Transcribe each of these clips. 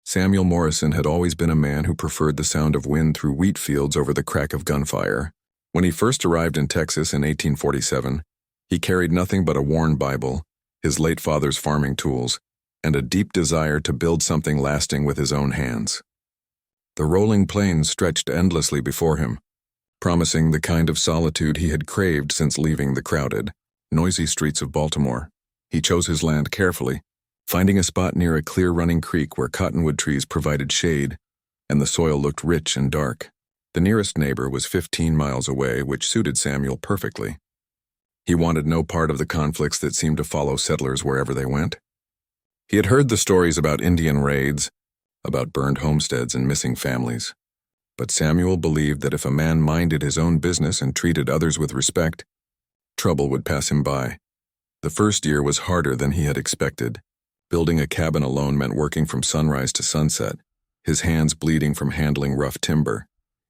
Samuel Morrison had always been a man who preferred the sound of wind through wheat fields over the crack of gunfire. When he first arrived in Texas in 1847, he carried nothing but a worn Bible, his late father's farming tools, and a deep desire to build something lasting with his own hands. The rolling plains stretched endlessly before him, promising the kind of solitude he had craved since leaving the crowded, noisy streets of Baltimore. He chose his land carefully, finding a spot near a clear-running creek where cottonwood trees provided shade, and the soil looked rich and dark. The nearest neighbor was 15 miles away, which suited Samuel perfectly. He wanted no part of the conflicts that seemed to follow settlers wherever they went. He had heard the stories about Indian raids, about burned homesteads and missing families. But Samuel believed that if a man minded his own business and treated others with respect, trouble would pass him by. The first year was harder than he had expected. Building a cabin alone meant working from sunrise to sunset, his hands bleeding from handling rough timber,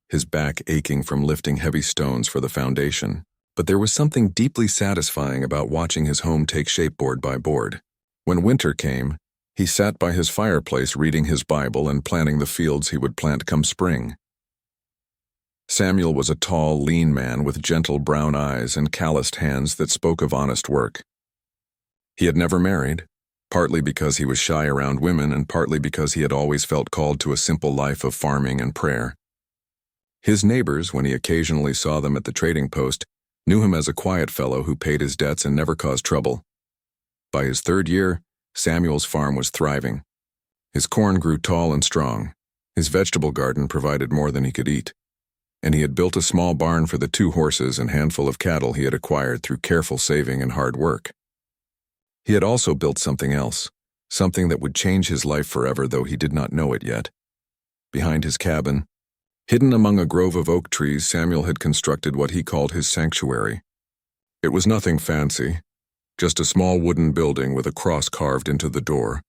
his back aching from lifting heavy stones for the foundation. But there was something deeply satisfying about watching his home take shape board by board. When winter came, he sat by his fireplace reading his Bible and planning the fields he would plant come spring. Samuel was a tall, lean man with gentle brown eyes and calloused hands that spoke of honest work. He had never married, partly because he was shy around women and partly because he had always felt called to a simple life of farming and prayer. His neighbors, when he occasionally saw them at the trading post, knew him as a quiet fellow who paid his debts and never caused trouble. By his third year, Samuel's farm was thriving. His corn grew tall and strong. His vegetable garden provided more than he could eat. And he had built a small barn for the 2 horses and handful of cattle he had acquired through careful saving and hard work. He had also built something else, something that would change his life forever, though he did not know it yet. Behind his cabin, hidden among a grove of oak trees, Samuel had constructed what he called his sanctuary. It was nothing fancy, just a small wooden building with a cross carved into the door,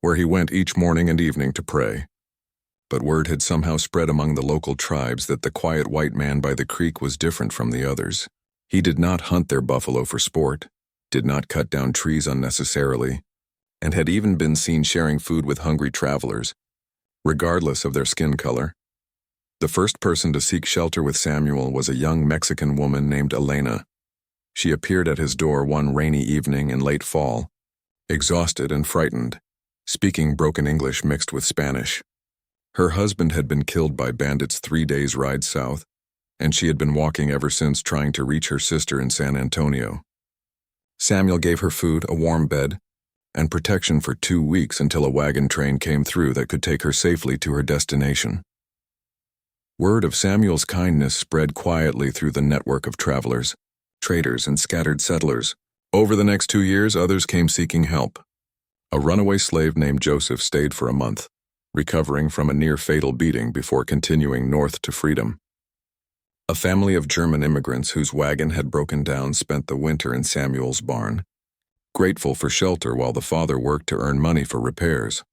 where he went each morning and evening to pray. But word had somehow spread among the local tribes that the quiet white man by the creek was different from the others. He did not hunt their buffalo for sport, did not cut down trees unnecessarily, and had even been seen sharing food with hungry travelers, regardless of their skin color. The first person to seek shelter with Samuel was a young Mexican woman named Elena. She appeared at his door one rainy evening in late fall, exhausted and frightened, speaking broken English mixed with Spanish. Her husband had been killed by bandits 3 days' ride south, and she had been walking ever since trying to reach her sister in San Antonio. Samuel gave her food, a warm bed, and protection for 2 weeks until a wagon train came through that could take her safely to her destination. Word of Samuel's kindness spread quietly through the network of travelers, traders, and scattered settlers. Over the next 2 years, others came seeking help. A runaway slave named Joseph stayed for a month, recovering from a near-fatal beating before continuing north to freedom. A family of German immigrants whose wagon had broken down spent the winter in Samuel's barn, grateful for shelter while the father worked to earn money for repairs.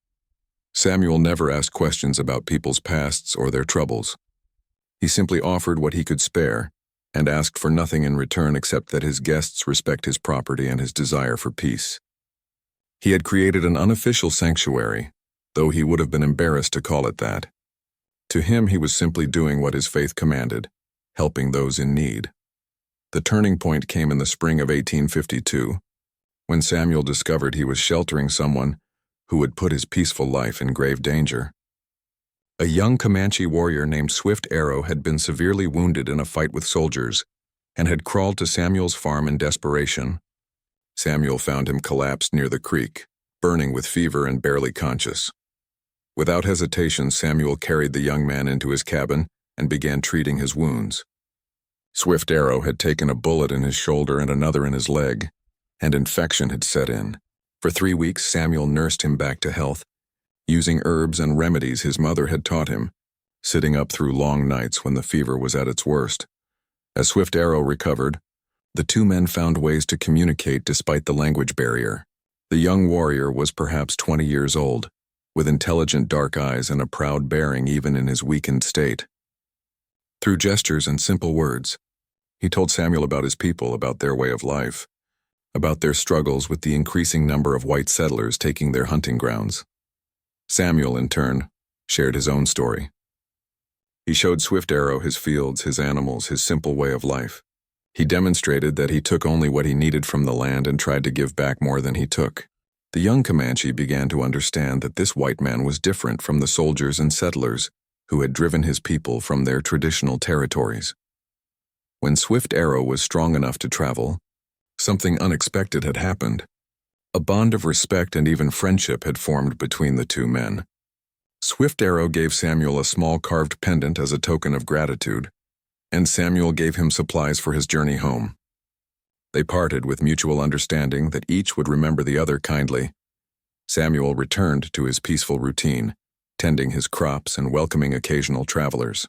Samuel never asked questions about people's pasts or their troubles. He simply offered what he could spare and asked for nothing in return except that his guests respect his property and his desire for peace. He had created an unofficial sanctuary, though he would have been embarrassed to call it that. To him, he was simply doing what his faith commanded, helping those in need. The turning point came in the spring of 1852, when Samuel discovered he was sheltering someone who would put his peaceful life in grave danger. A young Comanche warrior named Swift Arrow had been severely wounded in a fight with soldiers and had crawled to Samuel's farm in desperation. Samuel found him collapsed near the creek, burning with fever and barely conscious. Without hesitation, Samuel carried the young man into his cabin and began treating his wounds. Swift Arrow had taken a bullet in his shoulder and another in his leg, and infection had set in. For 3 weeks, Samuel nursed him back to health, using herbs and remedies his mother had taught him, sitting up through long nights when the fever was at its worst. As Swift Arrow recovered, the 2 men found ways to communicate despite the language barrier. The young warrior was perhaps 20 years old, with intelligent dark eyes and a proud bearing even in his weakened state. Through gestures and simple words, he told Samuel about his people, about their way of life, about their struggles with the increasing number of white settlers taking their hunting grounds. Samuel, in turn, shared his own story. He showed Swift Arrow his fields, his animals, his simple way of life. He demonstrated that he took only what he needed from the land and tried to give back more than he took. The young Comanche began to understand that this white man was different from the soldiers and settlers who had driven his people from their traditional territories. When Swift Arrow was strong enough to travel, something unexpected had happened. A bond of respect and even friendship had formed between the two men. Swift Arrow gave Samuel a small carved pendant as a token of gratitude, and Samuel gave him supplies for his journey home. They parted with mutual understanding that each would remember the other kindly. Samuel returned to his peaceful routine, tending his crops and welcoming occasional travelers.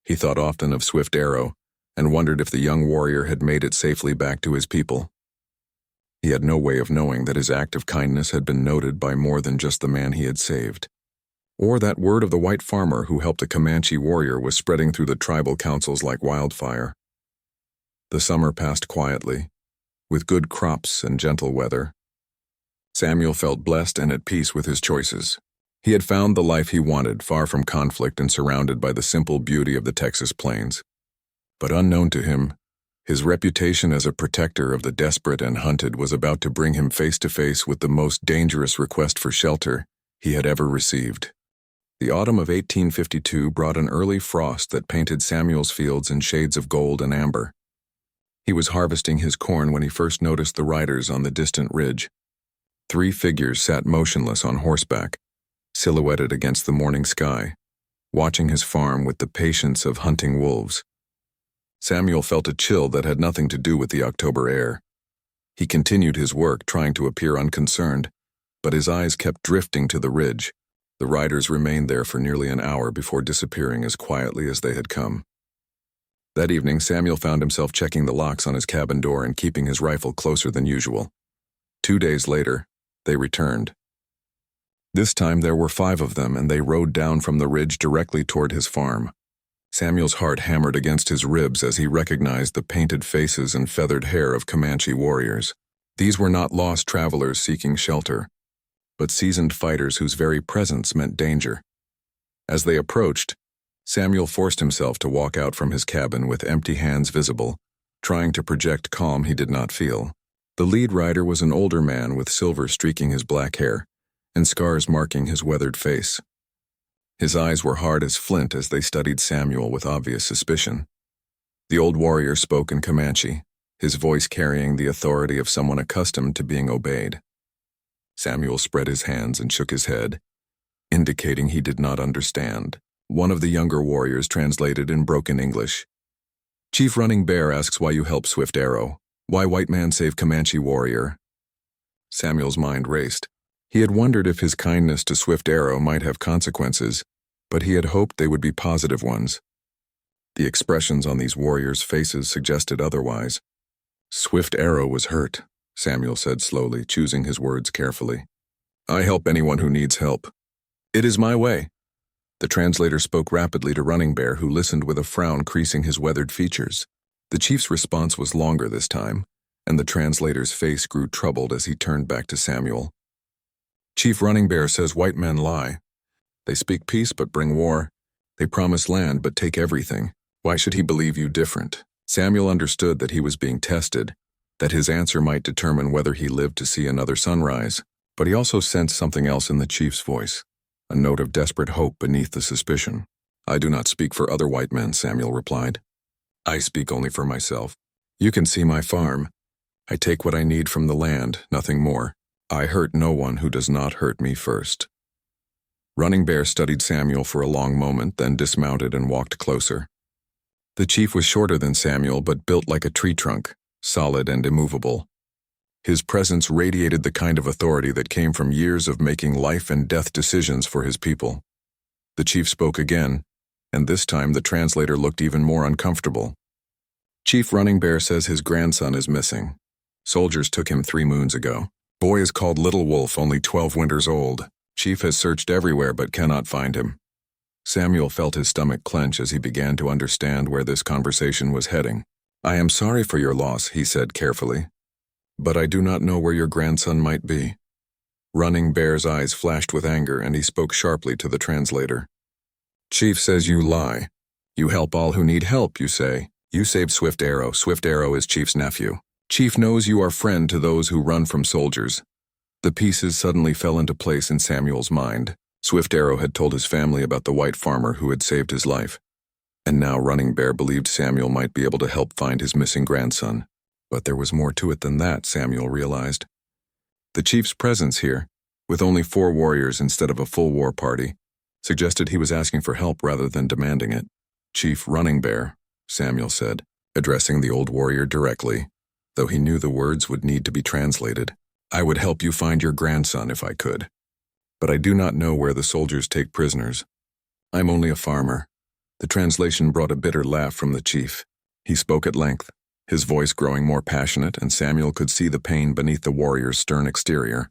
He thought often of Swift Arrow and wondered if the young warrior had made it safely back to his people. He had no way of knowing that his act of kindness had been noted by more than just the man he had saved, or that word of the white farmer who helped a Comanche warrior was spreading through the tribal councils like wildfire. The summer passed quietly, with good crops and gentle weather. Samuel felt blessed and at peace with his choices. He had found the life he wanted, far from conflict and surrounded by the simple beauty of the Texas plains. But unknown to him, his reputation as a protector of the desperate and hunted was about to bring him face to face with the most dangerous request for shelter he had ever received. The autumn of 1852 brought an early frost that painted Samuel's fields in shades of gold and amber. He was harvesting his corn when he first noticed the riders on the distant ridge. 3 figures sat motionless on horseback, silhouetted against the morning sky, watching his farm with the patience of hunting wolves. Samuel felt a chill that had nothing to do with the October air. He continued his work, trying to appear unconcerned, but his eyes kept drifting to the ridge. The riders remained there for nearly an hour before disappearing as quietly as they had come. That evening, Samuel found himself checking the locks on his cabin door and keeping his rifle closer than usual. 2 days later, they returned. This time there were 5 of them, and they rode down from the ridge directly toward his farm. Samuel's heart hammered against his ribs as he recognized the painted faces and feathered hair of Comanche warriors. These were not lost travelers seeking shelter, but seasoned fighters whose very presence meant danger. As they approached, Samuel forced himself to walk out from his cabin with empty hands visible, trying to project calm he did not feel. The lead rider was an older man with silver streaking his black hair and scars marking his weathered face. His eyes were hard as flint as they studied Samuel with obvious suspicion. The old warrior spoke in Comanche, his voice carrying the authority of someone accustomed to being obeyed. Samuel spread his hands and shook his head, indicating he did not understand. One of the younger warriors translated in broken English. "Chief Running Bear asks why you help Swift Arrow. Why white man save Comanche warrior?" Samuel's mind raced. He had wondered if his kindness to Swift Arrow might have consequences, but he had hoped they would be positive ones. The expressions on these warriors' faces suggested otherwise. "Swift Arrow was hurt," Samuel said slowly, choosing his words carefully. "I help anyone who needs help. It is my way." The translator spoke rapidly to Running Bear, who listened with a frown creasing his weathered features. The chief's response was longer this time, and the translator's face grew troubled as he turned back to Samuel. "Chief Running Bear says white men lie. They speak peace but bring war. They promise land but take everything. Why should he believe you different?" Samuel understood that he was being tested, that his answer might determine whether he lived to see another sunrise, but he also sensed something else in the chief's voice, a note of desperate hope beneath the suspicion. "I do not speak for other white men," Samuel replied. "I speak only for myself. You can see my farm. I take what I need from the land, nothing more. I hurt no one who does not hurt me first." Running Bear studied Samuel for a long moment, then dismounted and walked closer. The chief was shorter than Samuel, but built like a tree trunk, solid and immovable. His presence radiated the kind of authority that came from years of making life and death decisions for his people. The chief spoke again, and this time the translator looked even more uncomfortable. "Chief Running Bear says his grandson is missing. Soldiers took him 3 moons ago. Boy is called Little Wolf, only 12 winters old. Chief has searched everywhere but cannot find him." Samuel felt his stomach clench as he began to understand where this conversation was heading. "I am sorry for your loss," he said carefully, "but I do not know where your grandson might be." Running Bear's eyes flashed with anger, and he spoke sharply to the translator. Chief says you lie. You help all who need help, you say. You saved Swift Arrow. Swift Arrow is Chief's nephew. Chief knows you are friend to those who run from soldiers. The pieces suddenly fell into place in Samuel's mind. Swift Arrow had told his family about the white farmer who had saved his life. And now Running Bear believed Samuel might be able to help find his missing grandson. But there was more to it than that, Samuel realized. The chief's presence here, with only 4 warriors instead of a full war party, suggested he was asking for help rather than demanding it. Chief Running Bear, Samuel said, addressing the old warrior directly, though he knew the words would need to be translated. I would help you find your grandson if I could. But I do not know where the soldiers take prisoners. I'm only a farmer. The translation brought a bitter laugh from the chief. He spoke at length, his voice growing more passionate, and Samuel could see the pain beneath the warrior's stern exterior.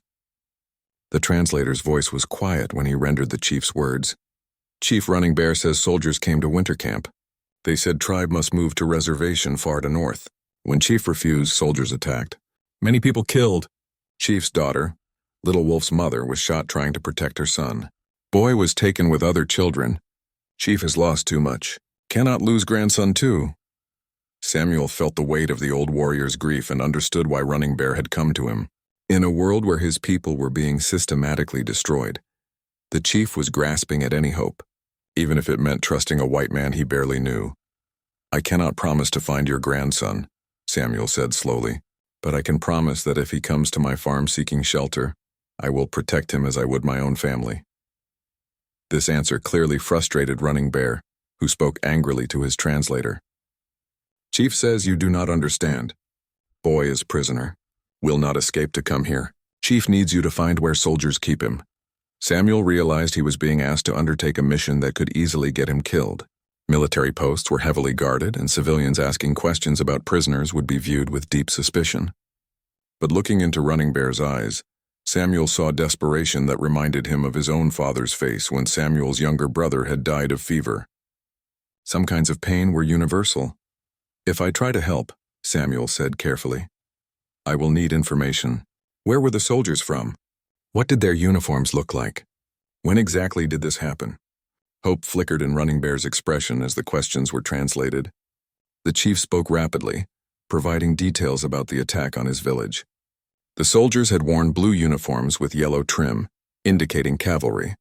The translator's voice was quiet when he rendered the chief's words. Chief Running Bear says soldiers came to winter camp. They said tribe must move to reservation far to north. When Chief refused, soldiers attacked. Many people killed. Chief's daughter, Little Wolf's mother, was shot trying to protect her son. Boy was taken with other children. Chief has lost too much. Cannot lose grandson too. Samuel felt the weight of the old warrior's grief and understood why Running Bear had come to him. In a world where his people were being systematically destroyed, the chief was grasping at any hope, even if it meant trusting a white man he barely knew. I cannot promise to find your grandson, Samuel said slowly, but I can promise that if he comes to my farm seeking shelter, I will protect him as I would my own family. This answer clearly frustrated Running Bear, who spoke angrily to his translator. Chief says you do not understand. Boy is prisoner. Will not escape to come here. Chief needs you to find where soldiers keep him. Samuel realized he was being asked to undertake a mission that could easily get him killed. Military posts were heavily guarded, and civilians asking questions about prisoners would be viewed with deep suspicion. But looking into Running Bear's eyes, Samuel saw desperation that reminded him of his own father's face when Samuel's younger brother had died of fever. Some kinds of pain were universal. If I try to help, Samuel said carefully, I will need information. Where were the soldiers from? What did their uniforms look like? When exactly did this happen? Hope flickered in Running Bear's expression as the questions were translated. The chief spoke rapidly, providing details about the attack on his village. The soldiers had worn blue uniforms with yellow trim, indicating cavalry.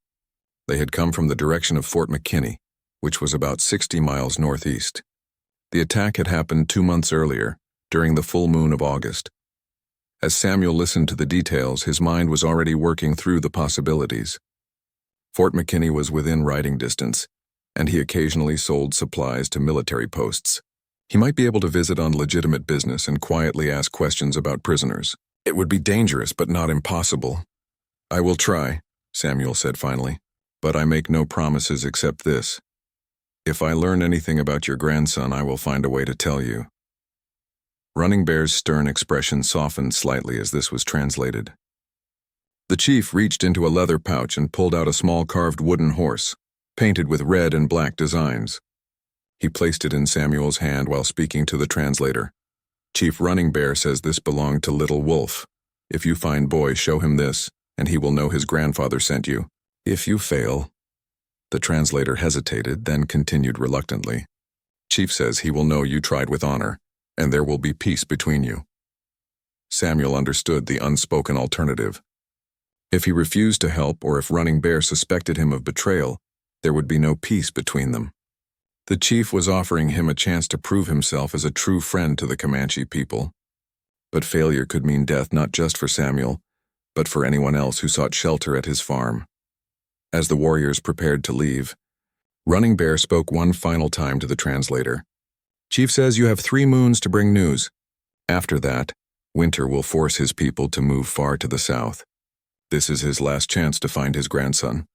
They had come from the direction of Fort McKinney, which was about 60 miles northeast. The attack had happened 2 months earlier, during the full moon of August. As Samuel listened to the details, his mind was already working through the possibilities. Fort McKinney was within riding distance, and he occasionally sold supplies to military posts. He might be able to visit on legitimate business and quietly ask questions about prisoners. It would be dangerous, but not impossible. I will try, Samuel said finally, but I make no promises except this. If I learn anything about your grandson, I will find a way to tell you. Running Bear's stern expression softened slightly as this was translated. The chief reached into a leather pouch and pulled out a small carved wooden horse, painted with red and black designs. He placed it in Samuel's hand while speaking to the translator. Chief Running Bear says this belonged to Little Wolf. If you find Boy, show him this, and he will know his grandfather sent you. If you fail... The translator hesitated, then continued reluctantly. Chief says he will know you tried with honor, and there will be peace between you. Samuel understood the unspoken alternative. If he refused to help, or if Running Bear suspected him of betrayal, there would be no peace between them. The chief was offering him a chance to prove himself as a true friend to the Comanche people. But failure could mean death not just for Samuel, but for anyone else who sought shelter at his farm. As the warriors prepared to leave, Running Bear spoke one final time to the translator. Chief says you have 3 moons to bring news. After that, winter will force his people to move far to the south. This is his last chance to find his grandson.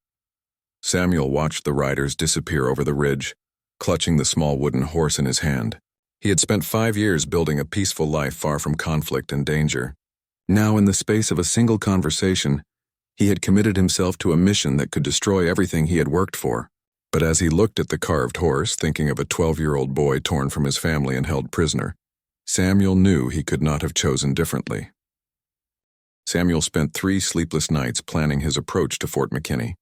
Samuel watched the riders disappear over the ridge, clutching the small wooden horse in his hand. He had spent 5 years building a peaceful life far from conflict and danger. Now, in the space of a single conversation, he had committed himself to a mission that could destroy everything he had worked for. But as he looked at the carved horse, thinking of a 12-year-old boy torn from his family and held prisoner, Samuel knew he could not have chosen differently. Samuel spent 3 sleepless nights planning his approach to Fort McKinney.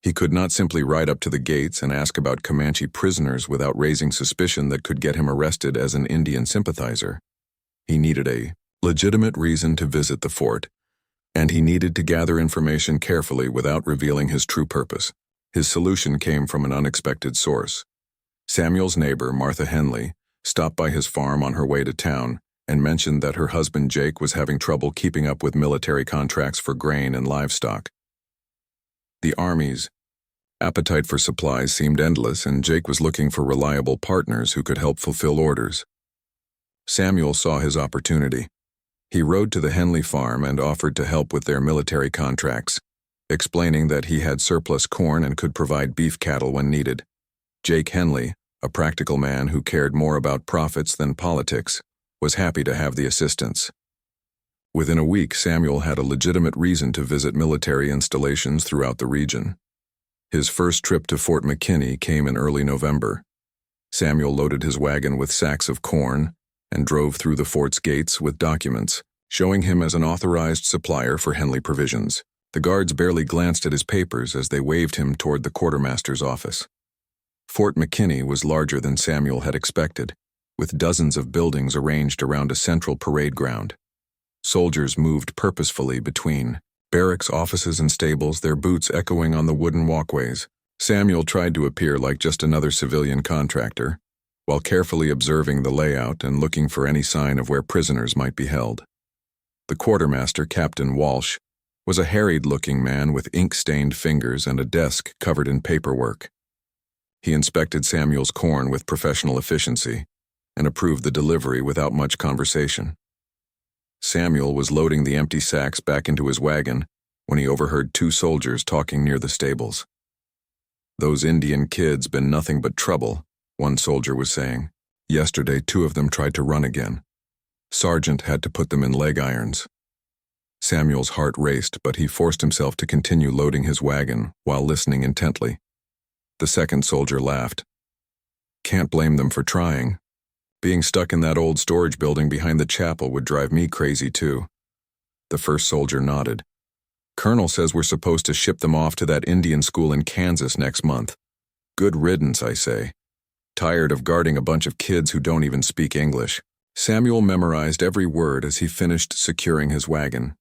He could not simply ride up to the gates and ask about Comanche prisoners without raising suspicion that could get him arrested as an Indian sympathizer. He needed a legitimate reason to visit the fort, and he needed to gather information carefully without revealing his true purpose. His solution came from an unexpected source. Samuel's neighbor, Martha Henley, stopped by his farm on her way to town and mentioned that her husband Jake was having trouble keeping up with military contracts for grain and livestock. The Army's appetite for supplies seemed endless, and Jake was looking for reliable partners who could help fulfill orders. Samuel saw his opportunity. He rode to the Henley farm and offered to help with their military contracts, explaining that he had surplus corn and could provide beef cattle when needed. Jake Henley, a practical man who cared more about profits than politics, was happy to have the assistance. Within a week, Samuel had a legitimate reason to visit military installations throughout the region. His first trip to Fort McKinney came in early November. Samuel loaded his wagon with sacks of corn and drove through the fort's gates with documents, showing him as an authorized supplier for Henley provisions. The guards barely glanced at his papers as they waved him toward the quartermaster's office. Fort McKinney was larger than Samuel had expected, with dozens of buildings arranged around a central parade ground. Soldiers moved purposefully between barracks, offices, and stables, their boots echoing on the wooden walkways. Samuel tried to appear like just another civilian contractor, while carefully observing the layout and looking for any sign of where prisoners might be held. The quartermaster, Captain Walsh, was a harried-looking man with ink-stained fingers and a desk covered in paperwork. He inspected Samuel's corn with professional efficiency and approved the delivery without much conversation. Samuel was loading the empty sacks back into his wagon when he overheard 2 soldiers talking near the stables. "Those Indian kids been nothing but trouble," one soldier was saying. "Yesterday, 2 of them tried to run again. Sergeant had to put them in leg irons." Samuel's heart raced, but he forced himself to continue loading his wagon while listening intently. The second soldier laughed. "Can't blame them for trying. Being stuck in that old storage building behind the chapel would drive me crazy too." The first soldier nodded. "Colonel says we're supposed to ship them off to that Indian school in Kansas next month. Good riddance, I say. Tired of guarding a bunch of kids who don't even speak English." Samuel memorized every word as he finished securing his wagon.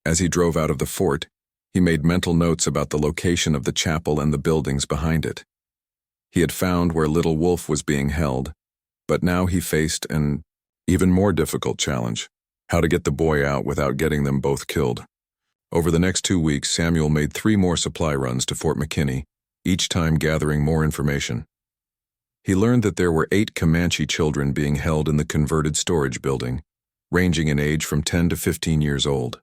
As he drove out of the fort, he made mental notes about the location of the chapel and the buildings behind it. He had found where little Wolf was being held, but now he faced an even more difficult challenge: how to get the boy out without getting them both killed. Over the next 2 weeks, Samuel made 3 more supply runs to Fort McKinney, each time gathering more information. He learned that there were 8 Comanche children being held in the converted storage building, ranging in age from 10 to 15 years old.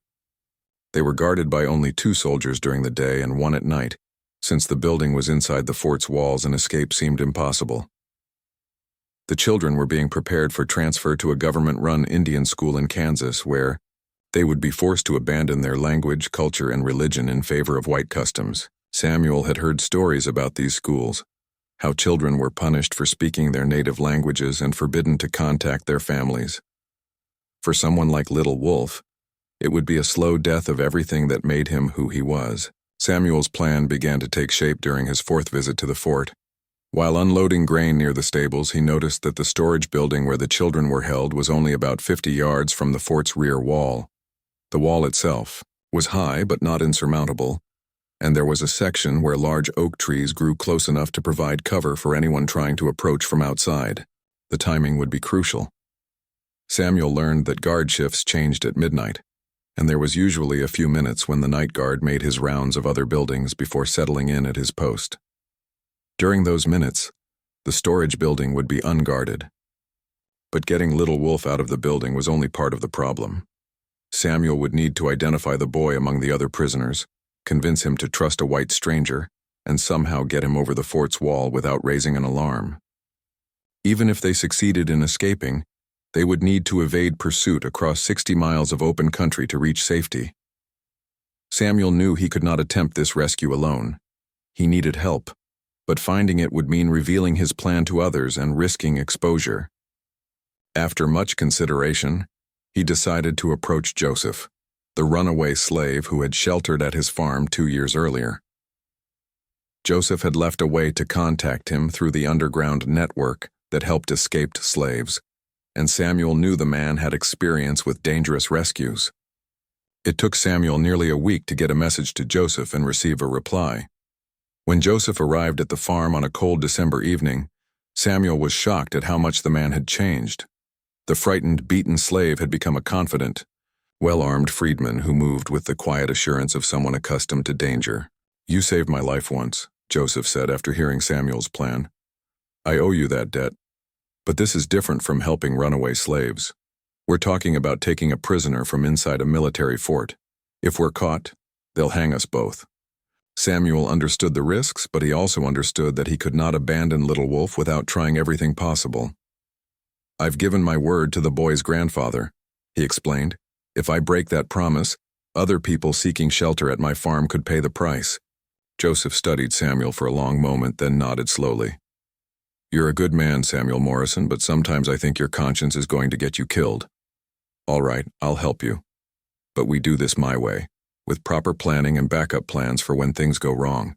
They were guarded by only 2 soldiers during the day and 1 at night, since the building was inside the fort's walls and escape seemed impossible. The children were being prepared for transfer to a government-run Indian school in Kansas, where they would be forced to abandon their language, culture, and religion in favor of white customs. Samuel had heard stories about these schools, how children were punished for speaking their native languages and forbidden to contact their families. For someone like Little Wolf, it would be a slow death of everything that made him who he was. Samuel's plan began to take shape during his 4th visit to the fort. While unloading grain near the stables, he noticed that the storage building where the children were held was only about 50 yards from the fort's rear wall. The wall itself was high but not insurmountable, and there was a section where large oak trees grew close enough to provide cover for anyone trying to approach from outside. The timing would be crucial. Samuel learned that guard shifts changed at midnight, and there was usually a few minutes when the night guard made his rounds of other buildings before settling in at his post. During those minutes, the storage building would be unguarded. But getting Little Wolf out of the building was only part of the problem. Samuel would need to identify the boy among the other prisoners, convince him to trust a white stranger, and somehow get him over the fort's wall without raising an alarm. Even if they succeeded in escaping, they would need to evade pursuit across 60 miles of open country to reach safety. Samuel knew he could not attempt this rescue alone. He needed help, but finding it would mean revealing his plan to others and risking exposure. After much consideration, he decided to approach Joseph, the runaway slave who had sheltered at his farm 2 years earlier. Joseph had left a way to contact him through the underground network that helped escaped slaves, and Samuel knew the man had experience with dangerous rescues. It took Samuel nearly a week to get a message to Joseph and receive a reply. When Joseph arrived at the farm on a cold December evening, Samuel was shocked at how much the man had changed. The frightened, beaten slave had become a confident, well-armed freedman who moved with the quiet assurance of someone accustomed to danger. "You saved my life once," Joseph said after hearing Samuel's plan. "I owe you that debt. But this is different from helping runaway slaves. We're talking about taking a prisoner from inside a military fort. If we're caught, they'll hang us both." Samuel understood the risks, but he also understood that he could not abandon Little Wolf without trying everything possible. "I've given my word to the boy's grandfather," he explained. "If I break that promise, other people seeking shelter at my farm could pay the price." Joseph studied Samuel for a long moment, then nodded slowly. "You're a good man, Samuel Morrison, but sometimes I think your conscience is going to get you killed. All right, I'll help you. But we do this my way, with proper planning and backup plans for when things go wrong."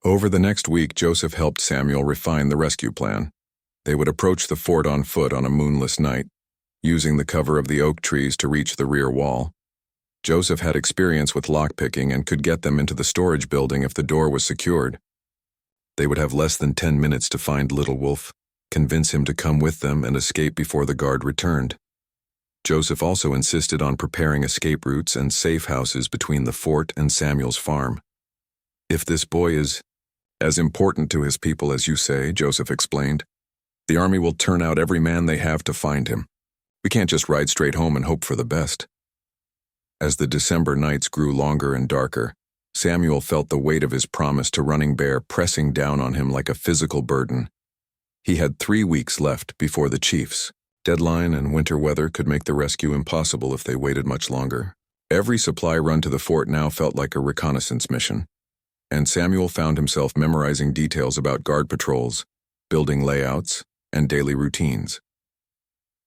Over the next week, Joseph helped Samuel refine the rescue plan. They would approach the fort on foot on a moonless night, using the cover of the oak trees to reach the rear wall. Joseph had experience with lockpicking and could get them into the storage building if the door was secured. They would have less than 10 minutes to find Little Wolf, convince him to come with them, and escape before the guard returned. Joseph also insisted on preparing escape routes and safe houses between the fort and Samuel's farm. "If this boy is as important to his people as you say," Joseph explained, "the army will turn out every man they have to find him. We can't just ride straight home and hope for the best." As the December nights grew longer and darker, Samuel felt the weight of his promise to Running Bear pressing down on him like a physical burden. He had 3 weeks left before the chief's deadline, and winter weather could make the rescue impossible if they waited much longer. Every supply run to the fort now felt like a reconnaissance mission, and Samuel found himself memorizing details about guard patrols, building layouts, and daily routines.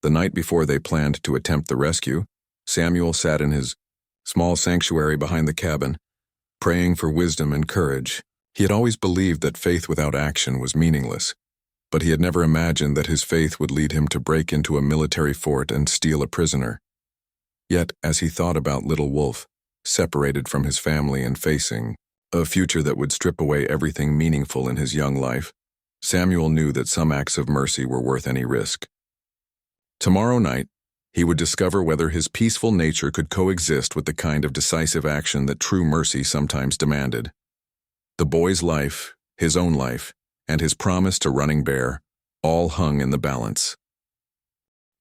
The night before they planned to attempt the rescue, Samuel sat in his small sanctuary behind the cabin, praying for wisdom and courage. He had always believed that faith without action was meaningless, but he had never imagined that his faith would lead him to break into a military fort and steal a prisoner. Yet, as he thought about Little Wolf, separated from his family and facing a future that would strip away everything meaningful in his young life, Samuel knew that some acts of mercy were worth any risk. Tomorrow night, he would discover whether his peaceful nature could coexist with the kind of decisive action that true mercy sometimes demanded. The boy's life, his own life, and his promise to Running Bear all hung in the balance.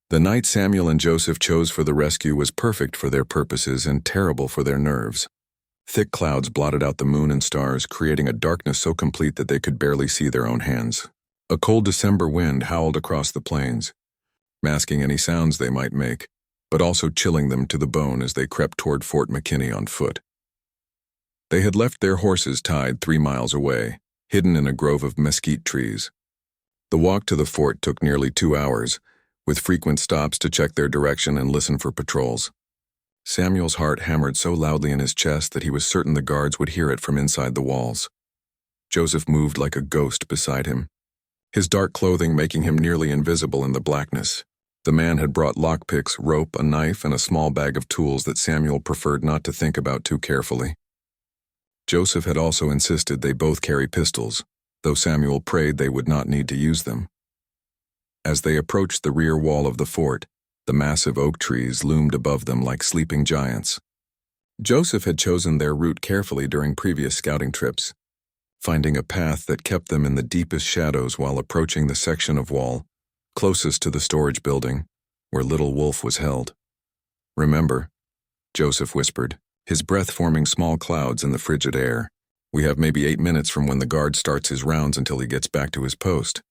The night Samuel and Joseph chose for the rescue was perfect for their purposes and terrible for their nerves. Thick clouds blotted out the moon and stars, creating a darkness so complete that they could barely see their own hands. A cold December wind howled across the plains, masking any sounds they might make, but also chilling them to the bone as they crept toward Fort McKinney on foot. They had left their horses tied 3 miles away, hidden in a grove of mesquite trees. The walk to the fort took nearly 2 hours, with frequent stops to check their direction and listen for patrols. Samuel's heart hammered so loudly in his chest that he was certain the guards would hear it from inside the walls. Joseph moved like a ghost beside him, his dark clothing making him nearly invisible in the blackness. The man had brought lockpicks, rope, a knife, and a small bag of tools that Samuel preferred not to think about too carefully. Joseph had also insisted they both carry pistols, though Samuel prayed they would not need to use them. As they approached the rear wall of the fort, the massive oak trees loomed above them like sleeping giants. Joseph had chosen their route carefully during previous scouting trips, finding a path that kept them in the deepest shadows while approaching the section of wall closest to the storage building where Little Wolf was held. "Remember," Joseph whispered, his breath forming small clouds in the frigid air, "we have maybe 8 minutes from when the guard starts his rounds until he gets back to his post.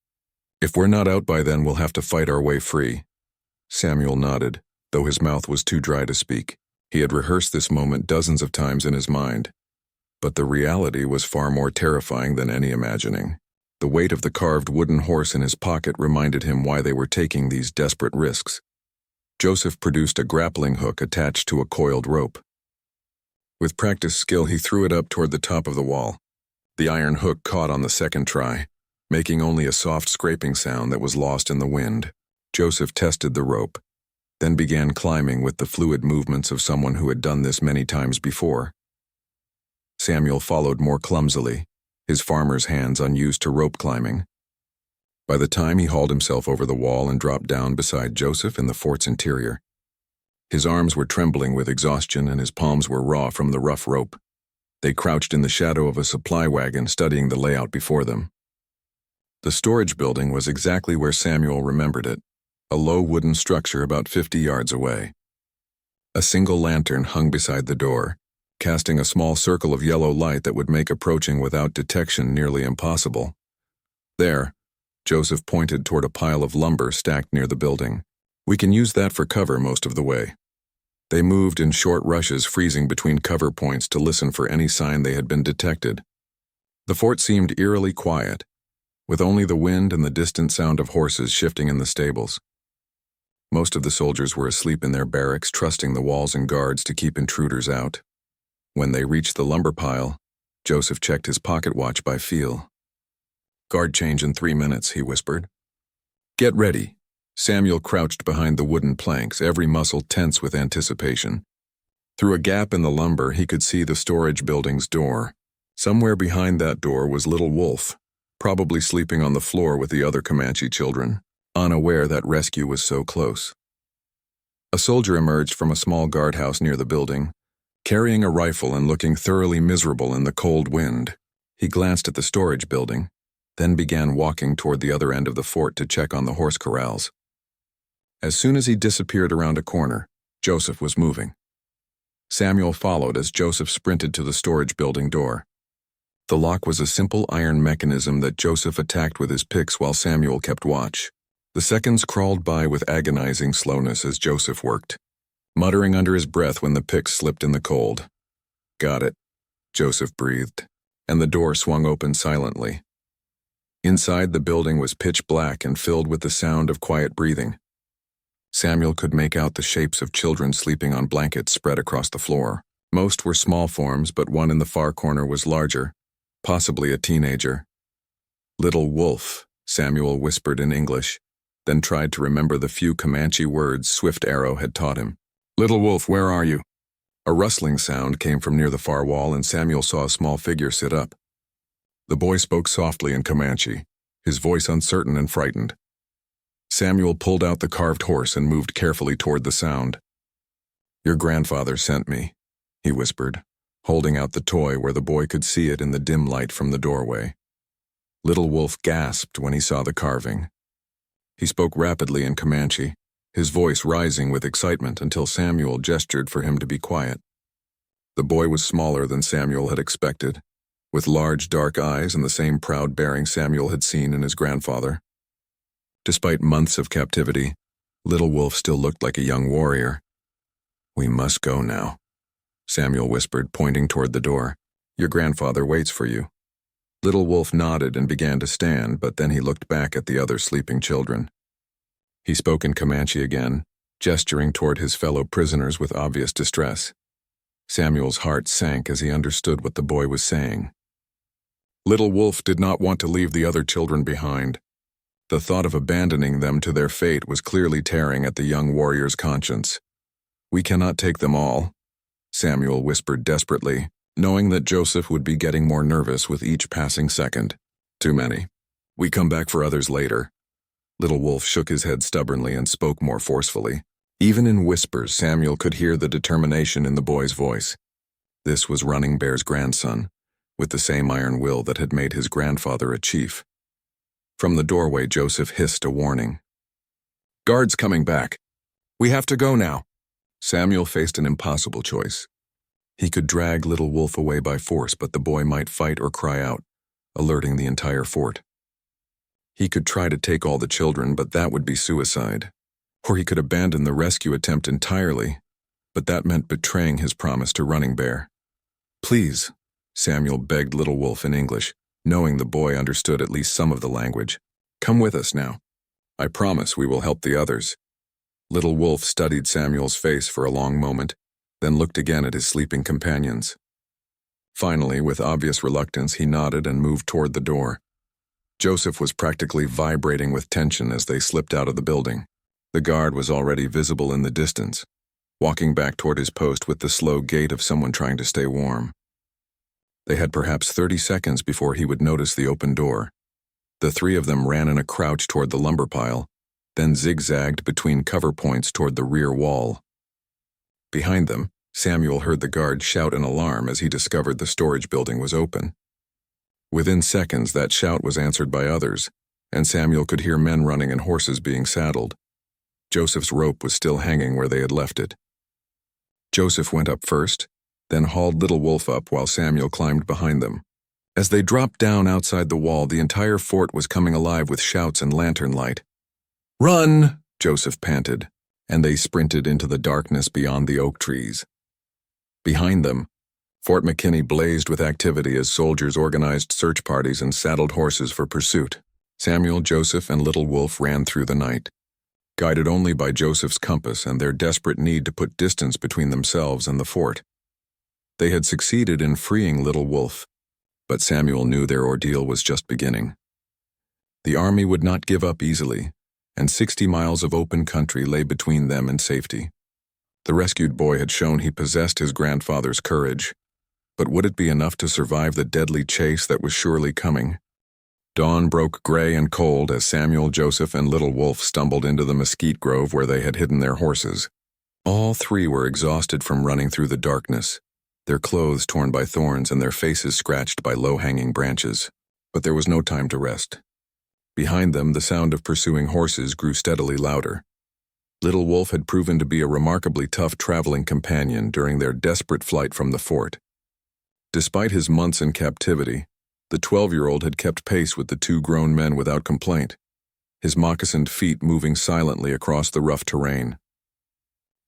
If we're not out by then, we'll have to fight our way free." Samuel nodded, though his mouth was too dry to speak. He had rehearsed this moment dozens of times in his mind, but the reality was far more terrifying than any imagining. The weight of the carved wooden horse in his pocket reminded him why they were taking these desperate risks. Joseph produced a grappling hook attached to a coiled rope. With practiced skill, he threw it up toward the top of the wall. The iron hook caught on the second try, making only a soft scraping sound that was lost in the wind. Joseph tested the rope, then began climbing with the fluid movements of someone who had done this many times before. Samuel followed more clumsily, his farmer's hands unused to rope climbing. By the time he hauled himself over the wall and dropped down beside Joseph in the fort's interior, his arms were trembling with exhaustion and his palms were raw from the rough rope. They crouched in the shadow of a supply wagon, studying the layout before them. The storage building was exactly where Samuel remembered it, a low wooden structure about 50 yards away. A single lantern hung beside the door, casting a small circle of yellow light that would make approaching without detection nearly impossible. There, Joseph pointed toward a pile of lumber stacked near the building. "We can use that for cover most of the way." They moved in short rushes, freezing between cover points to listen for any sign they had been detected. The fort seemed eerily quiet, with only the wind and the distant sound of horses shifting in the stables. Most of the soldiers were asleep in their barracks, trusting the walls and guards to keep intruders out. When they reached the lumber pile, Joseph checked his pocket watch by feel. "Guard change in 3 minutes," he whispered. "Get ready." Samuel crouched behind the wooden planks, every muscle tense with anticipation. Through a gap in the lumber, he could see the storage building's door. Somewhere behind that door was Little Wolf, probably sleeping on the floor with the other Comanche children, unaware that rescue was so close. A soldier emerged from a small guardhouse near the building, carrying a rifle and looking thoroughly miserable in the cold wind. He glanced at the storage building, then began walking toward the other end of the fort to check on the horse corrals. As soon as he disappeared around a corner, Joseph was moving. Samuel followed as Joseph sprinted to the storage building door. The lock was a simple iron mechanism that Joseph attacked with his picks while Samuel kept watch. The seconds crawled by with agonizing slowness as Joseph worked, muttering under his breath when the picks slipped in the cold. "Got it," Joseph breathed, and the door swung open silently. Inside, the building was pitch black and filled with the sound of quiet breathing. Samuel could make out the shapes of children sleeping on blankets spread across the floor. Most were small forms, but one in the far corner was larger, possibly a teenager. "Little Wolf," Samuel whispered in English, then tried to remember the few Comanche words Swift Arrow had taught him. "Little Wolf, where are you?" A rustling sound came from near the far wall, and Samuel saw a small figure sit up. The boy spoke softly in Comanche, his voice uncertain and frightened. Samuel pulled out the carved horse and moved carefully toward the sound. "Your grandfather sent me," he whispered, holding out the toy where the boy could see it in the dim light from the doorway. Little Wolf gasped when he saw the carving. He spoke rapidly in Comanche, his voice rising with excitement until Samuel gestured for him to be quiet. The boy was smaller than Samuel had expected, with large dark eyes and the same proud bearing Samuel had seen in his grandfather. Despite months of captivity, Little Wolf still looked like a young warrior. "We must go now," Samuel whispered, pointing toward the door. "Your grandfather waits for you." Little Wolf nodded and began to stand, but then he looked back at the other sleeping children. He spoke in Comanche again, gesturing toward his fellow prisoners with obvious distress. Samuel's heart sank as he understood what the boy was saying. Little Wolf did not want to leave the other children behind. The thought of abandoning them to their fate was clearly tearing at the young warrior's conscience. "We cannot take them all," Samuel whispered desperately, knowing that Joseph would be getting more nervous with each passing second. "Too many. We come back for others later." Little Wolf shook his head stubbornly and spoke more forcefully. Even in whispers, Samuel could hear the determination in the boy's voice. This was Running Bear's grandson, with the same iron will that had made his grandfather a chief. From the doorway, Joseph hissed a warning. "Guards coming back. We have to go now." Samuel faced an impossible choice. He could drag Little Wolf away by force, but the boy might fight or cry out, alerting the entire fort. He could try to take all the children, but that would be suicide. Or he could abandon the rescue attempt entirely, but that meant betraying his promise to Running Bear. "Please," Samuel begged Little Wolf in English, knowing the boy understood at least some of the language. "Come with us now. I promise we will help the others." Little Wolf studied Samuel's face for a long moment, then looked again at his sleeping companions. Finally, with obvious reluctance, he nodded and moved toward the door. Joseph was practically vibrating with tension as they slipped out of the building. The guard was already visible in the distance, walking back toward his post with the slow gait of someone trying to stay warm. They had perhaps 30 seconds before he would notice the open door. The three of them ran in a crouch toward the lumber pile, then zigzagged between cover points toward the rear wall. Behind them, Samuel heard the guard shout in alarm as he discovered the storage building was open. Within seconds, that shout was answered by others, and Samuel could hear men running and horses being saddled. Joseph's rope was still hanging where they had left it. Joseph went up first, then hauled Little Wolf up while Samuel climbed behind them. As they dropped down outside the wall, the entire fort was coming alive with shouts and lantern light. "Run!" Joseph panted, and they sprinted into the darkness beyond the oak trees. Behind them, Fort McKinney blazed with activity as soldiers organized search parties and saddled horses for pursuit. Samuel, Joseph, and Little Wolf ran through the night, guided only by Joseph's compass and their desperate need to put distance between themselves and the fort. They had succeeded in freeing Little Wolf, but Samuel knew their ordeal was just beginning. The army would not give up easily, and 60 miles of open country lay between them and safety. The rescued boy had shown he possessed his grandfather's courage, but would it be enough to survive the deadly chase that was surely coming? Dawn broke gray and cold as Samuel, Joseph, and Little Wolf stumbled into the mesquite grove where they had hidden their horses. All three were exhausted from running through the darkness, their clothes torn by thorns and their faces scratched by low-hanging branches. But there was no time to rest. Behind them, the sound of pursuing horses grew steadily louder. Little Wolf had proven to be a remarkably tough traveling companion during their desperate flight from the fort. Despite his months in captivity, the 12-year-old had kept pace with the two grown men without complaint, his moccasined feet moving silently across the rough terrain.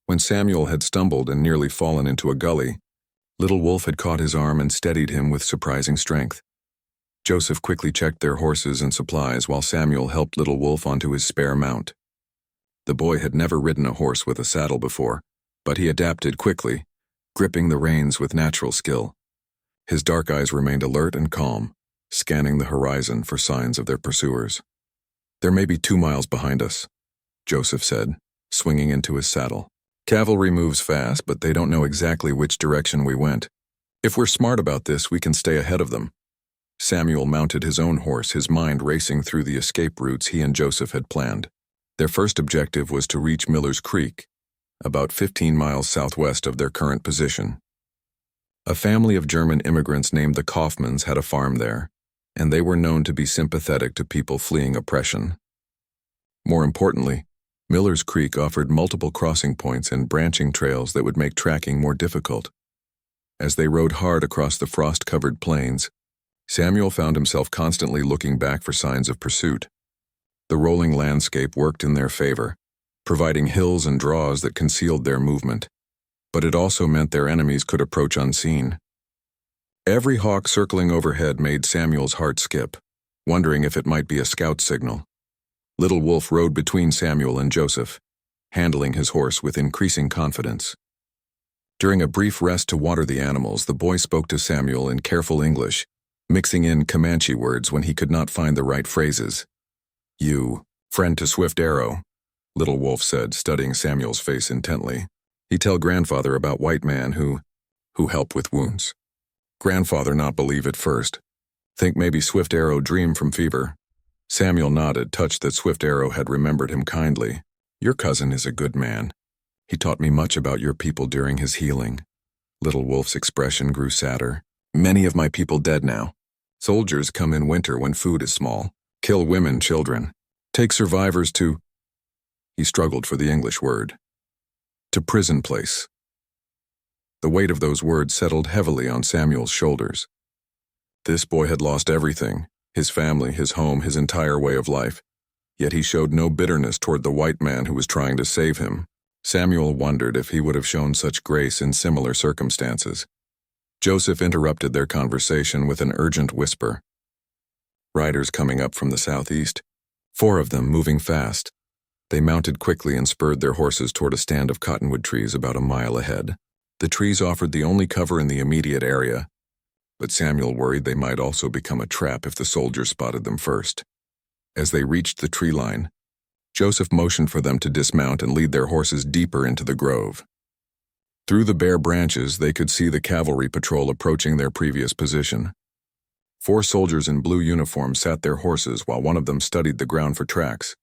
When Samuel had stumbled and nearly fallen into a gully, Little Wolf had caught his arm and steadied him with surprising strength. Joseph quickly checked their horses and supplies while Samuel helped Little Wolf onto his spare mount. The boy had never ridden a horse with a saddle before, but he adapted quickly, gripping the reins with natural skill. His dark eyes remained alert and calm, scanning the horizon for signs of their pursuers. "There may be 2 miles behind us," Joseph said, swinging into his saddle. "Cavalry moves fast, but they don't know exactly which direction we went. If we're smart about this, we can stay ahead of them." Samuel mounted his own horse, his mind racing through the escape routes he and Joseph had planned. Their first objective was to reach Miller's Creek, about 15 miles southwest of their current position. A family of German immigrants named the Kaufmans had a farm there, and they were known to be sympathetic to people fleeing oppression. More importantly, Miller's Creek offered multiple crossing points and branching trails that would make tracking more difficult. As they rode hard across the frost-covered plains, Samuel found himself constantly looking back for signs of pursuit. The rolling landscape worked in their favor, providing hills and draws that concealed their movement, but it also meant their enemies could approach unseen. Every hawk circling overhead made Samuel's heart skip, wondering if it might be a scout signal. Little Wolf rode between Samuel and Joseph, handling his horse with increasing confidence. During a brief rest to water the animals, the boy spoke to Samuel in careful English, mixing in Comanche words when he could not find the right phrases. "You, friend to Swift Arrow," Little Wolf said, studying Samuel's face intently. "He tell grandfather about white man who help with wounds. Grandfather not believe at first. Think maybe Swift Arrow dream from fever." Samuel nodded, touched that Swift Arrow had remembered him kindly. "Your cousin is a good man. He taught me much about your people during his healing." Little Wolf's expression grew sadder. "Many of my people dead now. Soldiers come in winter when food is small, kill women, children, take survivors to—" He struggled for the English word. "To prison place." The weight of those words settled heavily on Samuel's shoulders. This boy had lost everything, his family, his home, his entire way of life, yet he showed no bitterness toward the white man who was trying to save him. Samuel wondered if he would have shown such grace in similar circumstances. Joseph interrupted their conversation with an urgent whisper. Riders coming up from the southeast, 4 of them moving fast. They mounted quickly and spurred their horses toward a stand of cottonwood trees about a mile ahead. The trees offered the only cover in the immediate area, but Samuel worried they might also become a trap if the soldiers spotted them first. As they reached the tree line, Joseph motioned for them to dismount and lead their horses deeper into the grove. Through the bare branches, they could see the cavalry patrol approaching their previous position. 4 soldiers in blue uniforms sat their horses while one of them studied the ground for tracks.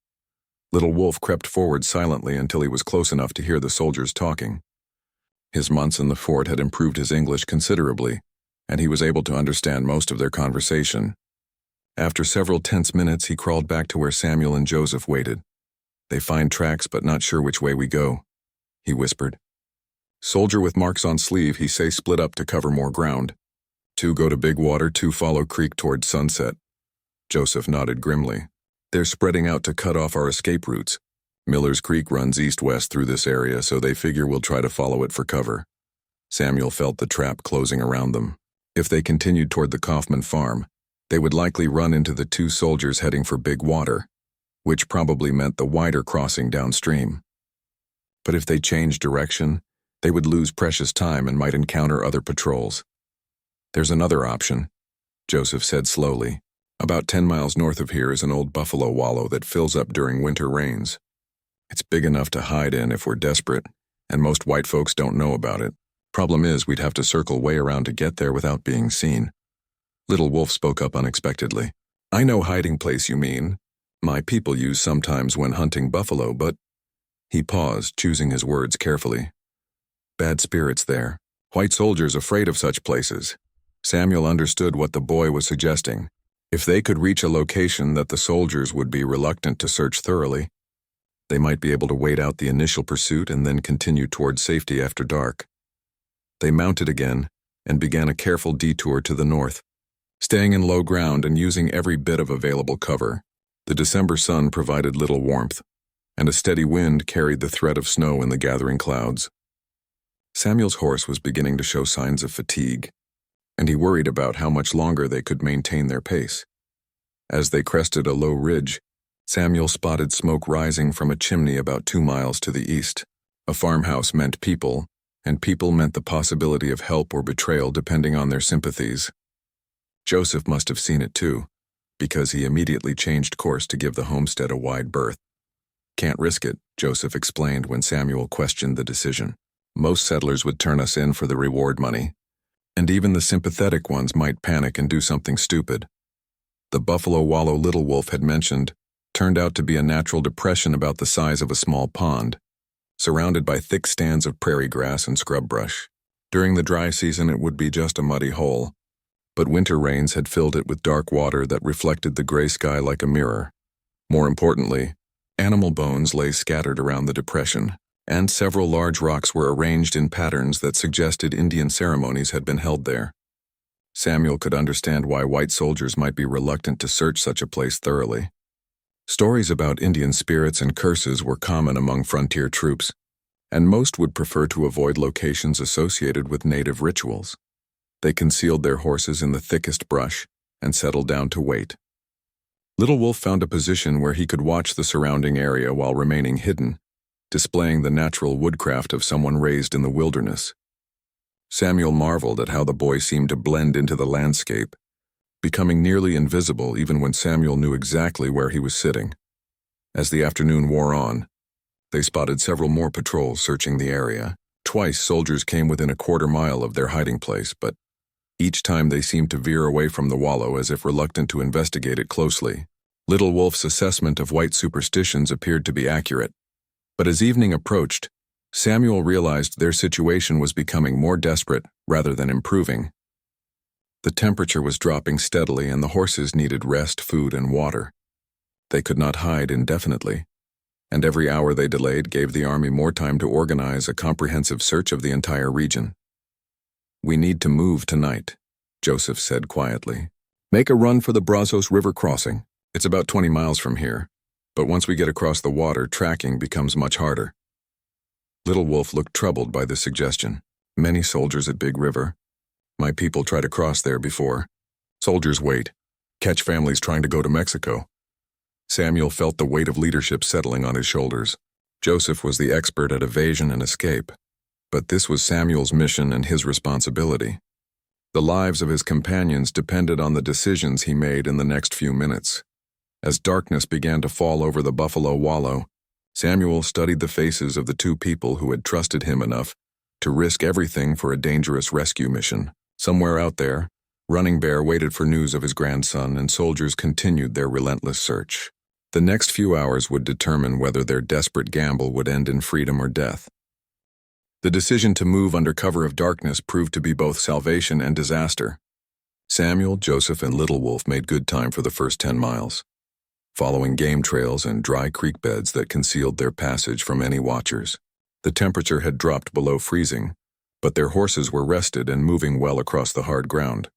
Little Wolf crept forward silently until he was close enough to hear the soldiers talking. His months in the fort had improved his English considerably, and he was able to understand most of their conversation. After several tense minutes, he crawled back to where Samuel and Joseph waited. "They find tracks but not sure which way we go," he whispered. "Soldier with marks on sleeve, he say split up to cover more ground. 2 go to Big Water, 2 follow creek towards sunset." Joseph nodded grimly. "They're spreading out to cut off our escape routes. Miller's Creek runs east-west through this area, so they figure we'll try to follow it for cover." Samuel felt the trap closing around them. If they continued toward the Kaufman farm, they would likely run into the 2 soldiers heading for Big Water, which probably meant the wider crossing downstream. But if they changed direction, they would lose precious time and might encounter other patrols. "There's another option," Joseph said slowly. "About 10 miles north of here is an old buffalo wallow that fills up during winter rains. It's big enough to hide in if we're desperate, and most white folks don't know about it. Problem is, we'd have to circle way around to get there without being seen." Little Wolf spoke up unexpectedly. "I know hiding place you mean. My people use sometimes when hunting buffalo, but—" He paused, choosing his words carefully. "Bad spirits there. White soldiers afraid of such places." Samuel understood what the boy was suggesting. If they could reach a location that the soldiers would be reluctant to search thoroughly, they might be able to wait out the initial pursuit and then continue toward safety after dark. They mounted again and began a careful detour to the north, staying in low ground and using every bit of available cover. The December sun provided little warmth, and a steady wind carried the threat of snow in the gathering clouds. Samuel's horse was beginning to show signs of fatigue, and he worried about how much longer they could maintain their pace. As they crested a low ridge, Samuel spotted smoke rising from a chimney about 2 miles to the east. A farmhouse meant people, and people meant the possibility of help or betrayal depending on their sympathies. Joseph must have seen it too, because he immediately changed course to give the homestead a wide berth. "Can't risk it," Joseph explained when Samuel questioned the decision. "Most settlers would turn us in for the reward money, and even the sympathetic ones might panic and do something stupid." The buffalo wallow Little Wolf had mentioned turned out to be a natural depression about the size of a small pond, surrounded by thick stands of prairie grass and scrub brush. During the dry season it would be just a muddy hole, but winter rains had filled it with dark water that reflected the gray sky like a mirror. More importantly, animal bones lay scattered around the depression, and several large rocks were arranged in patterns that suggested Indian ceremonies had been held there. Samuel could understand why white soldiers might be reluctant to search such a place thoroughly. Stories about Indian spirits and curses were common among frontier troops, and most would prefer to avoid locations associated with native rituals. They concealed their horses in the thickest brush and settled down to wait. Little Wolf found a position where he could watch the surrounding area while remaining hidden, displaying the natural woodcraft of someone raised in the wilderness. Samuel marveled at how the boy seemed to blend into the landscape, becoming nearly invisible even when Samuel knew exactly where he was sitting. As the afternoon wore on, they spotted several more patrols searching the area. Twice soldiers came within a quarter mile of their hiding place, but each time they seemed to veer away from the wallow as if reluctant to investigate it closely. Little Wolf's assessment of white superstitions appeared to be accurate, but as evening approached, Samuel realized their situation was becoming more desperate rather than improving. The temperature was dropping steadily and the horses needed rest, food, and water. They could not hide indefinitely, and every hour they delayed gave the army more time to organize a comprehensive search of the entire region. "We need to move tonight," Joseph said quietly. "Make a run for the Brazos River crossing. It's about 20 miles from here, but once we get across the water, tracking becomes much harder." Little Wolf looked troubled by this suggestion. "Many soldiers at Big River. My people try to cross there before. Soldiers wait. Catch families trying to go to Mexico." Samuel felt the weight of leadership settling on his shoulders. Joseph was the expert at evasion and escape, But this was Samuel's mission and his responsibility. The lives of his companions depended on the decisions he made in the next few minutes. As darkness began to fall over the buffalo wallow, Samuel studied the faces of the two people who had trusted him enough to risk everything for a dangerous rescue mission. Somewhere out there, Running Bear waited for news of his grandson, and soldiers continued their relentless search. The next few hours would determine whether their desperate gamble would end in freedom or death. The decision to move under cover of darkness proved to be both salvation and disaster. Samuel, Joseph, and Little Wolf made good time for the first 10 miles, following game trails and dry creek beds that concealed their passage from any watchers. The temperature had dropped below freezing, but their horses were rested and moving well across the hard ground.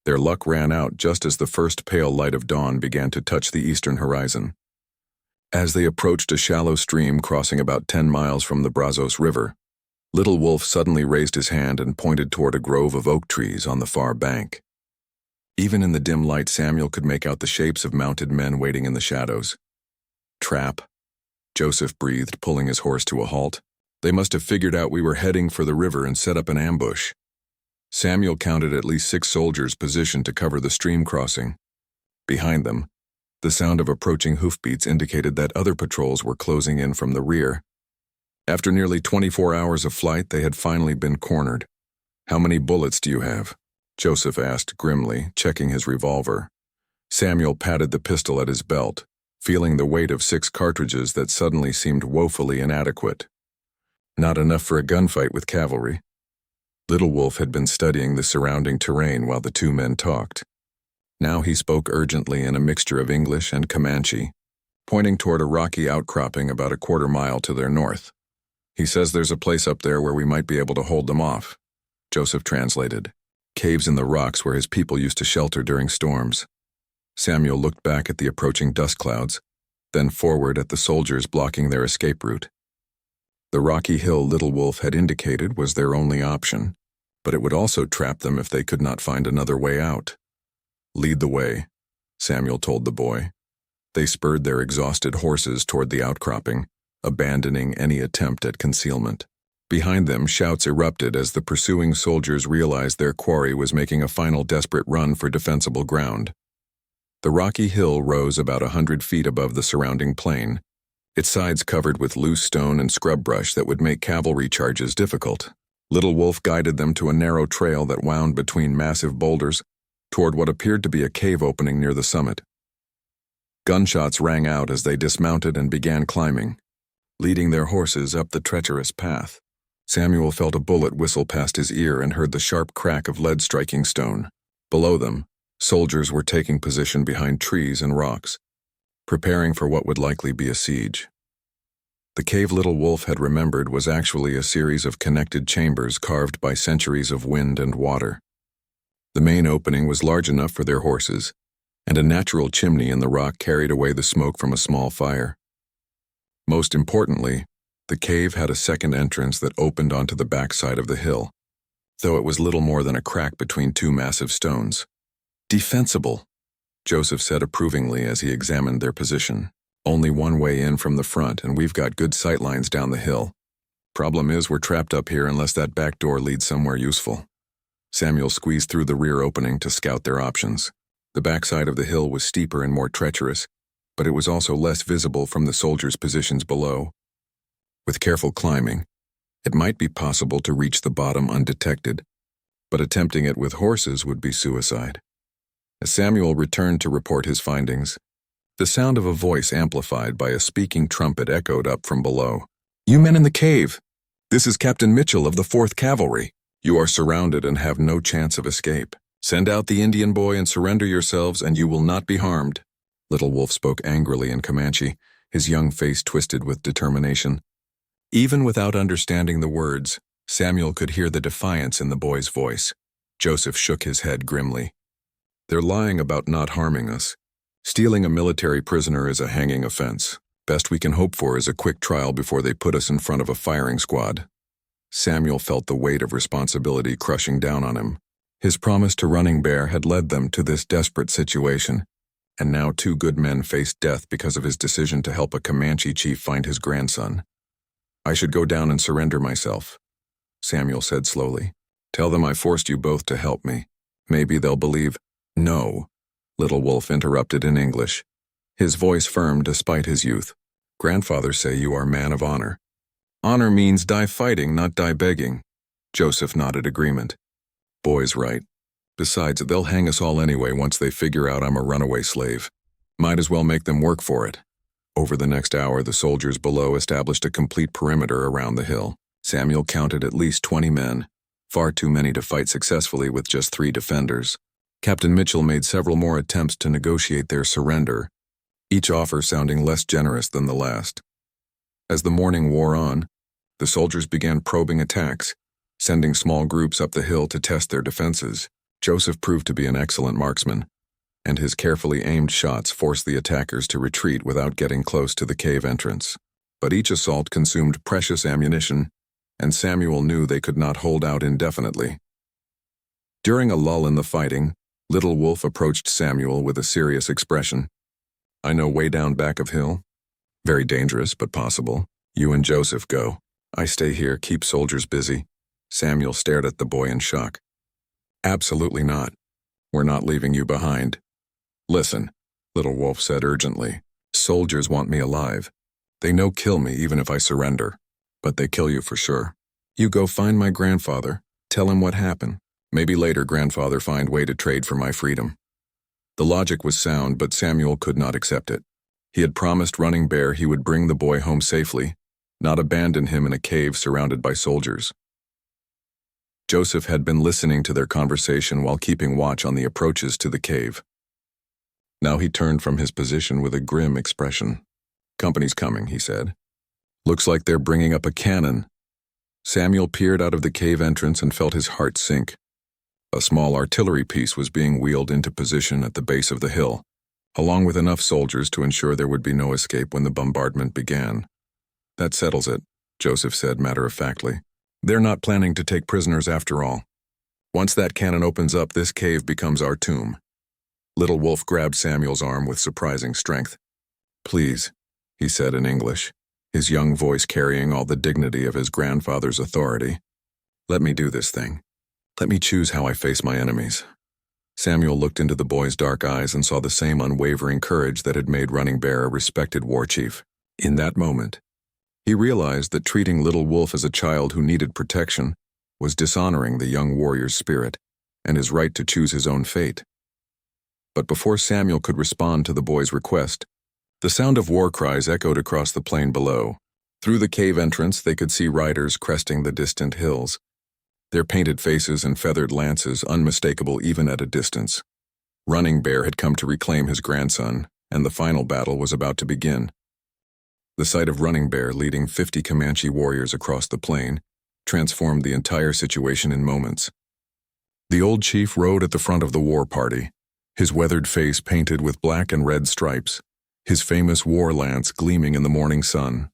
Their luck ran out just as the first pale light of dawn began to touch the eastern horizon. As they approached a shallow stream crossing about 10 miles from the Brazos River, Little Wolf suddenly raised his hand and pointed toward a grove of oak trees on the far bank. Even in the dim light, Samuel could make out the shapes of mounted men waiting in the shadows. Trap, Joseph breathed, pulling his horse to a halt. They must have figured out we were heading for the river and set up an ambush. Samuel counted at least 6 soldiers positioned to cover the stream crossing. Behind them, the sound of approaching hoofbeats indicated that other patrols were closing in from the rear. After nearly 24 hours of flight, they had finally been cornered. "How many bullets do you have?" Joseph asked grimly, checking his revolver. Samuel patted the pistol at his belt, feeling the weight of 6 cartridges that suddenly seemed woefully inadequate. Not enough for a gunfight with cavalry. Little Wolf had been studying the surrounding terrain while the two men talked. Now he spoke urgently in a mixture of English and Comanche, pointing toward a rocky outcropping about a quarter mile to their north. "He says there's a place up there where we might be able to hold them off," Joseph translated. "Caves in the rocks where his people used to shelter during storms." Samuel looked back at the approaching dust clouds, then forward at the soldiers blocking their escape route. The rocky hill Little Wolf had indicated was their only option, but it would also trap them if they could not find another way out. "Lead the way," Samuel told the boy. They spurred their exhausted horses toward the outcropping, abandoning any attempt at concealment. Behind them, shouts erupted as the pursuing soldiers realized their quarry was making a final desperate run for defensible ground. The rocky hill rose about 100 feet above the surrounding plain, its sides covered with loose stone and scrub brush that would make cavalry charges difficult. Little Wolf guided them to a narrow trail that wound between massive boulders toward what appeared to be a cave opening near the summit. Gunshots rang out as they dismounted and began climbing, leading their horses up the treacherous path. Samuel felt a bullet whistle past his ear and heard the sharp crack of lead striking stone. Below them, soldiers were taking position behind trees and rocks, preparing for what would likely be a siege. The cave Little Wolf had remembered was actually a series of connected chambers carved by centuries of wind and water. The main opening was large enough for their horses, and a natural chimney in the rock carried away the smoke from a small fire. Most importantly, the cave had a second entrance that opened onto the backside of the hill, though it was little more than a crack between 2 massive stones. "Defensible," Joseph said approvingly as he examined their position. "Only one way in from the front, and we've got good sight lines down the hill. Problem is, we're trapped up here unless that back door leads somewhere useful." Samuel squeezed through the rear opening to scout their options. The backside of the hill was steeper and more treacherous, but it was also less visible from the soldiers' positions below. With careful climbing, it might be possible to reach the bottom undetected, but attempting it with horses would be suicide. As Samuel returned to report his findings, the sound of a voice amplified by a speaking trumpet echoed up from below. "You men in the cave! This is Captain Mitchell of the 4th Cavalry. You are surrounded and have no chance of escape. Send out the Indian boy and surrender yourselves, and you will not be harmed." Little Wolf spoke angrily in Comanche, his young face twisted with determination. Even without understanding the words, Samuel could hear the defiance in the boy's voice. Joseph shook his head grimly. "They're lying about not harming us. Stealing a military prisoner is a hanging offense. Best we can hope for is a quick trial before they put us in front of a firing squad." Samuel felt the weight of responsibility crushing down on him. His promise to Running Bear had led them to this desperate situation, and now 2 good men faced death because of his decision to help a Comanche chief find his grandson. "I should go down and surrender myself," Samuel said slowly. Tell them I forced you both to help me. Maybe they'll believe. No, Little Wolf interrupted in English. His voice firm despite his youth. Grandfather say you are man of honor. Honor means die fighting, not die begging. Joseph nodded agreement. Boy's right. Besides, they'll hang us all anyway once they figure out I'm a runaway slave. Might as well make them work for it. Over the next hour, the soldiers below established a complete perimeter around the hill. Samuel counted at least 20 men, far too many to fight successfully with just 3 defenders. Captain Mitchell made several more attempts to negotiate their surrender, each offer sounding less generous than the last. As the morning wore on, the soldiers began probing attacks, sending small groups up the hill to test their defenses. Joseph proved to be an excellent marksman, and his carefully aimed shots forced the attackers to retreat without getting close to the cave entrance. But each assault consumed precious ammunition, and Samuel knew they could not hold out indefinitely. During a lull in the fighting, Little Wolf approached Samuel with a serious expression. I know way down back of hill. Very dangerous, but possible. You and Joseph go. I stay here, keep soldiers busy. Samuel stared at the boy in shock. Absolutely not. We're not leaving you behind. Listen, Little Wolf said urgently. Soldiers want me alive. They no kill me even if I surrender. But they kill you for sure. You go find my grandfather. Tell him what happened. Maybe later grandfather find way to trade for my freedom. The logic was sound, but Samuel could not accept it. He had promised Running Bear he would bring the boy home safely, not abandon him in a cave surrounded by soldiers. Joseph had been listening to their conversation while keeping watch on the approaches to the cave. Now he turned from his position with a grim expression. Company's coming, he said. Looks like they're bringing up a cannon. Samuel peered out of the cave entrance and felt his heart sink. A small artillery piece was being wheeled into position at the base of the hill, along with enough soldiers to ensure there would be no escape when the bombardment began. That settles it, Joseph said matter-of-factly. They're not planning to take prisoners after all. Once that cannon opens up, this cave becomes our tomb. Little Wolf grabbed Samuel's arm with surprising strength. Please, he said in English, his young voice carrying all the dignity of his grandfather's authority. Let me do this thing. Let me choose how I face my enemies. Samuel looked into the boy's dark eyes and saw the same unwavering courage that had made Running Bear a respected war chief. In that moment, he realized that treating Little Wolf as a child who needed protection was dishonoring the young warrior's spirit and his right to choose his own fate. But before Samuel could respond to the boy's request, the sound of war cries echoed across the plain below. Through the cave entrance, they could see riders cresting the distant hills, their painted faces and feathered lances unmistakable even at a distance. Running Bear had come to reclaim his grandson, and the final battle was about to begin. The sight of Running Bear leading 50 Comanche warriors across the plain transformed the entire situation in moments. The old chief rode at the front of the war party, his weathered face painted with black and red stripes, his famous war lance gleaming in the morning sun.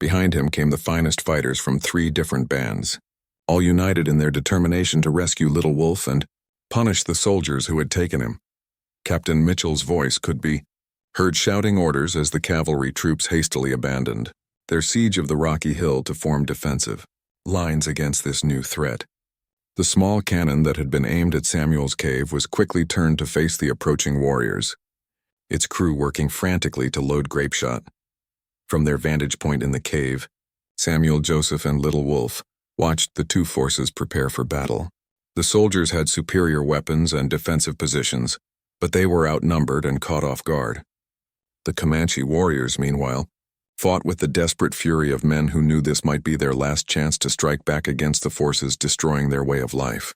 Behind him came the finest fighters from 3 different bands, all united in their determination to rescue Little Wolf and punish the soldiers who had taken him. Captain Mitchell's voice could be heard shouting orders as the cavalry troops hastily abandoned their siege of the rocky hill to form defensive lines against this new threat. The small cannon that had been aimed at Samuel's cave was quickly turned to face the approaching warriors, its crew working frantically to load grapeshot. From their vantage point in the cave, Samuel, Joseph, and Little Wolf watched the 2 forces prepare for battle. The soldiers had superior weapons and defensive positions, but they were outnumbered and caught off guard. The Comanche warriors, meanwhile, fought with the desperate fury of men who knew this might be their last chance to strike back against the forces destroying their way of life.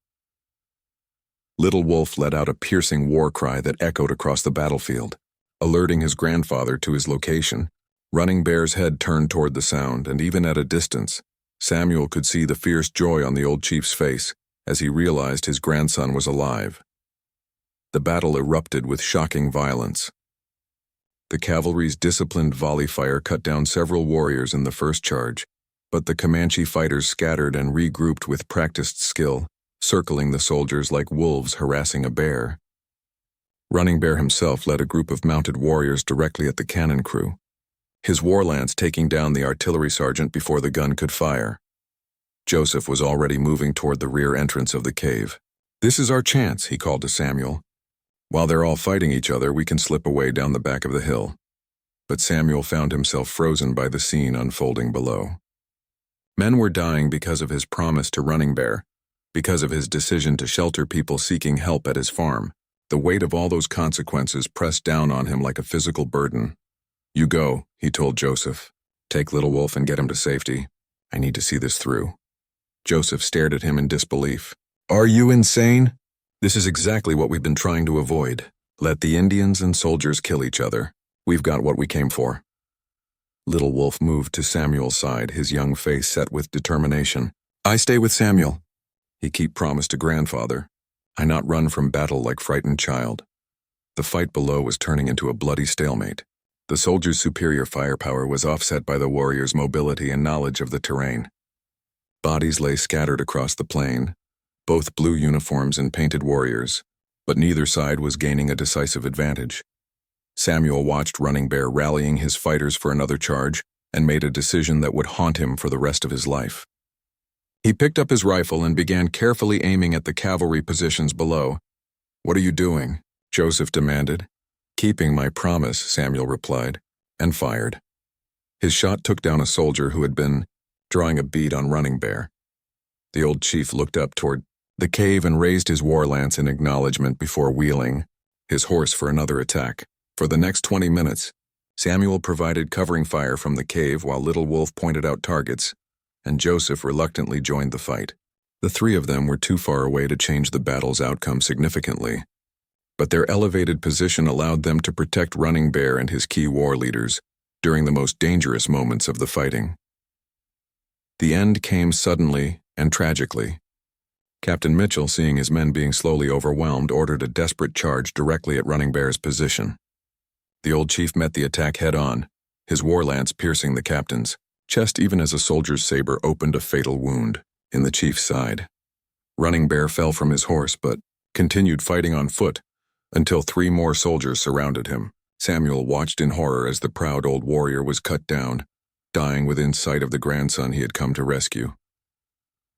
Little Wolf let out a piercing war cry that echoed across the battlefield, alerting his grandfather to his location. Running Bear's head turned toward the sound, and even at a distance, Samuel could see the fierce joy on the old chief's face as he realized his grandson was alive. The battle erupted with shocking violence. The cavalry's disciplined volley fire cut down several warriors in the first charge, but the Comanche fighters scattered and regrouped with practiced skill, circling the soldiers like wolves harassing a bear. Running Bear himself led a group of mounted warriors directly at the cannon crew, his war lance taking down the artillery sergeant before the gun could fire. Joseph was already moving toward the rear entrance of the cave. "This is our chance," he called to Samuel. "While they're all fighting each other, we can slip away down the back of the hill." But Samuel found himself frozen by the scene unfolding below. Men were dying because of his promise to Running Bear, because of his decision to shelter people seeking help at his farm. The weight of all those consequences pressed down on him like a physical burden. "You go," he told Joseph. "Take Little Wolf and get him to safety. I need to see this through." Joseph stared at him in disbelief. "Are you insane? This is exactly what we've been trying to avoid. Let the Indians and soldiers kill each other. We've got what we came for." Little Wolf moved to Samuel's side, his young face set with determination. "I stay with Samuel," he promised to grandfather. "I not run from battle like frightened child." The fight below was turning into a bloody stalemate. The soldiers' superior firepower was offset by the warriors' mobility and knowledge of the terrain. Bodies lay scattered across the plain, both blue uniforms and painted warriors, but neither side was gaining a decisive advantage. Samuel watched Running Bear rallying his fighters for another charge and made a decision that would haunt him for the rest of his life. He picked up his rifle and began carefully aiming at the cavalry positions below. "What are you doing?" Joseph demanded. "Keeping my promise," Samuel replied, and fired. His shot took down a soldier who had been drawing a bead on Running Bear. The old chief looked up toward the cave and raised his war lance in acknowledgement before wheeling his horse for another attack. For the next 20 minutes, Samuel provided covering fire from the cave while Little Wolf pointed out targets, and Joseph reluctantly joined the fight. The three of them were too far away to change the battle's outcome significantly, but their elevated position allowed them to protect Running Bear and his key war leaders during the most dangerous moments of the fighting. The end came suddenly and tragically. Captain Mitchell, seeing his men being slowly overwhelmed, ordered a desperate charge directly at Running Bear's position. The old chief met the attack head-on, his war lance piercing the captain's chest even as a soldier's saber opened a fatal wound in the chief's side. Running Bear fell from his horse but continued fighting on foot until 3 more soldiers surrounded him. Samuel watched in horror as the proud old warrior was cut down, dying within sight of the grandson he had come to rescue.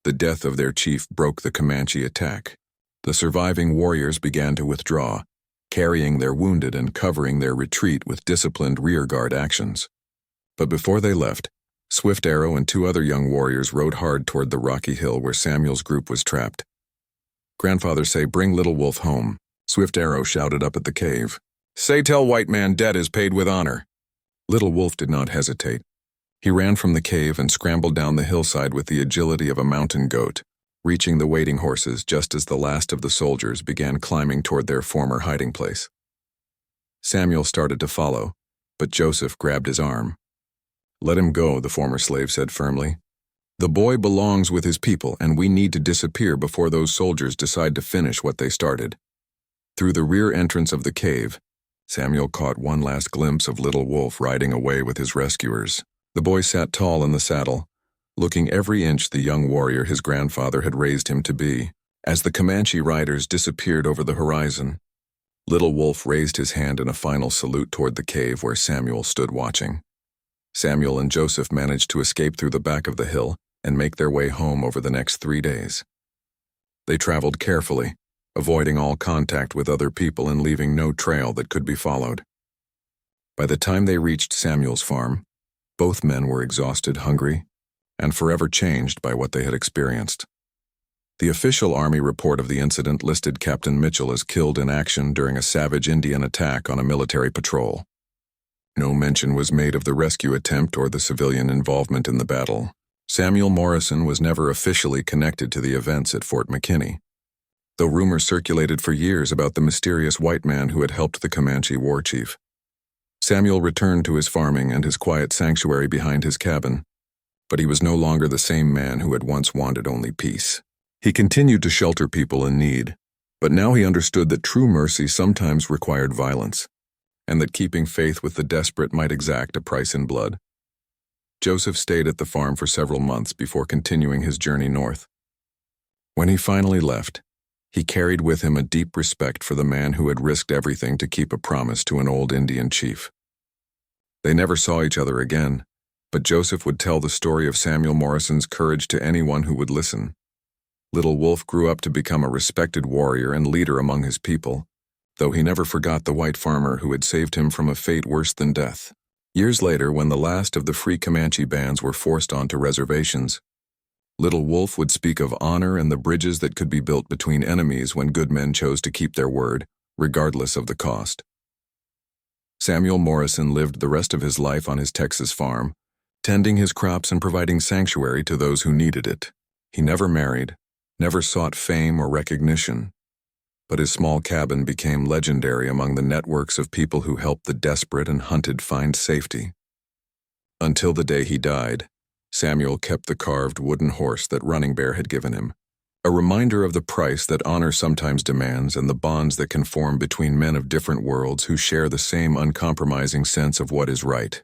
The death of their chief broke the Comanche attack. The surviving warriors began to withdraw, carrying their wounded and covering their retreat with disciplined rearguard actions. But before they left, Swift Arrow and 2 other young warriors rode hard toward the rocky hill where Samuel's group was trapped. "Grandfather say bring Little Wolf home," Swift Arrow shouted up at the cave. "Say tell white man dead is paid with honor." Little Wolf did not hesitate. He ran from the cave and scrambled down the hillside with the agility of a mountain goat, reaching the waiting horses just as the last of the soldiers began climbing toward their former hiding place. Samuel started to follow, but Joseph grabbed his arm. "Let him go," the former slave said firmly. "The boy belongs with his people, and we need to disappear before those soldiers decide to finish what they started." Through the rear entrance of the cave, Samuel caught one last glimpse of Little Wolf riding away with his rescuers. The boy sat tall in the saddle, looking every inch the young warrior his grandfather had raised him to be. As the Comanche riders disappeared over the horizon, Little Wolf raised his hand in a final salute toward the cave where Samuel stood watching. Samuel and Joseph managed to escape through the back of the hill and make their way home over the next 3 days. They traveled carefully, avoiding all contact with other people and leaving no trail that could be followed. By the time they reached Samuel's farm, both men were exhausted, hungry, and forever changed by what they had experienced. The official Army report of the incident listed Captain Mitchell as killed in action during a savage Indian attack on a military patrol. No mention was made of the rescue attempt or the civilian involvement in the battle. Samuel Morrison was never officially connected to the events at Fort McKinney, though rumors circulated for years about the mysterious white man who had helped the Comanche war chief. Samuel returned to his farming and his quiet sanctuary behind his cabin, but he was no longer the same man who had once wanted only peace. He continued to shelter people in need, but now he understood that true mercy sometimes required violence, and that keeping faith with the desperate might exact a price in blood. Joseph stayed at the farm for several months before continuing his journey north. When he finally left, he carried with him a deep respect for the man who had risked everything to keep a promise to an old Indian chief. They never saw each other again, But Joseph would tell the story of Samuel Morrison's courage to anyone who would listen. Little Wolf grew up to become a respected warrior and leader among his people, though he never forgot the white farmer who had saved him from a fate worse than death. Years later, when the last of the free Comanche bands were forced onto reservations, Little Wolf would speak of honor and the bridges that could be built between enemies when good men chose to keep their word, regardless of the cost. Samuel Morrison lived the rest of his life on his Texas farm, tending his crops and providing sanctuary to those who needed it. He never married, never sought fame or recognition, but his small cabin became legendary among the networks of people who helped the desperate and hunted find safety. Until the day he died, Samuel kept the carved wooden horse that Running Bear had given him, a reminder of the price that honor sometimes demands and the bonds that can form between men of different worlds who share the same uncompromising sense of what is right.